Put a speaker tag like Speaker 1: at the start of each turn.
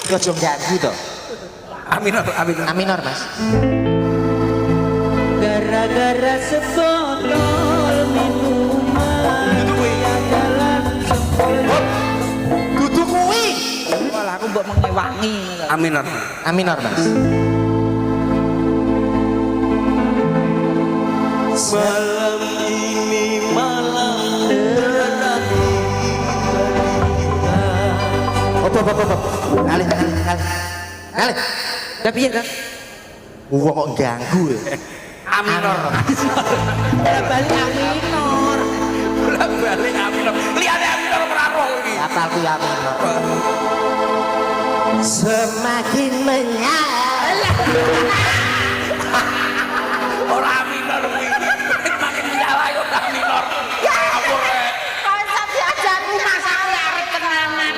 Speaker 1: Ojo ganggu to.
Speaker 2: Aminor, aminor.
Speaker 1: Aminor, Mas.
Speaker 3: Gara-gara sebotol minuman yang dalam sempol.
Speaker 1: Dudu kuwi.
Speaker 3: Malah aku mbok mengewangi.
Speaker 2: Aminor.
Speaker 1: Aminor, Mas.
Speaker 3: Malam ini malam terakhir
Speaker 1: Op. Kali. Tapi ya kan. Wong kok ganggu ya.
Speaker 2: Aminor.
Speaker 3: balik Aminor.
Speaker 2: Balik Aminor. Lihat Aminor merarong ini.
Speaker 1: Apa aku ya Aminor? Semakin menyala.
Speaker 2: Orang